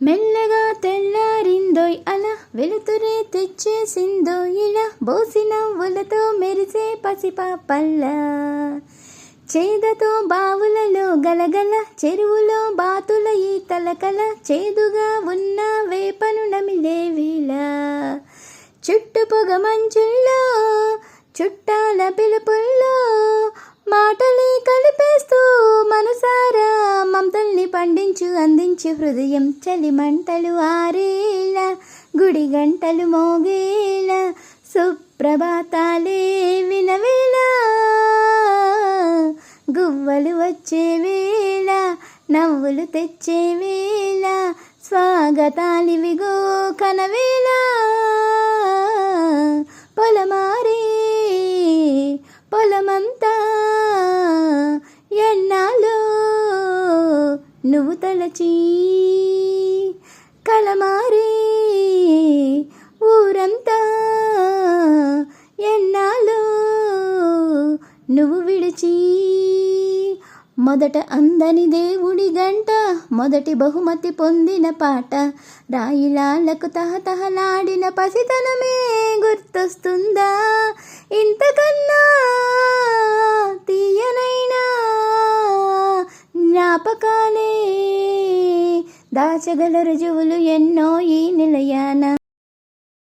మెల్లగా తెల్లారిందోయ్ అలా వెలుతురే తెచ్చేసిందో ఇలా బోసి నవ్వులతో మెరిసే పసిపాపల్లా చేదతో బావులలో గలగల చెరువులో బాతుల ఈ తలకల చేదుగా ఉన్న వేపను నమిలే వేళ చుట్టు పొగ మంచుల్లో చుట్టాల పిలుపుల్లో మాటలే కలిపేస్తూ మనసారా మమతల్ని పండించు అందించు హృదయం చలి మంటలు ఆరేలా గుడి గంటలు మోగేలా సుప్రభాతాలే వినవేళ గువ్వలు వచ్చే వేళ నవ్వులు తెచ్చే వేళ స్వాగతాలివిగో కనవేళ పొలమారే పొలమంతా ఎన్నాలో నువ్వు తలచి కలమారే ఊరంతా ఎన్నాలో నువ్వు విడిచి మొదట అందని దేవుడి గంట మొదటి బహుమతి పొందిన పాట రాయిలాలకు తహతహలాడిన పసితనమే గుర్తొస్తుందా ఇంతకన్నా తీయనైనా జ్ఞాపకాలే దాచగల రుజువులు ఎన్నో ఈ నిలయాన.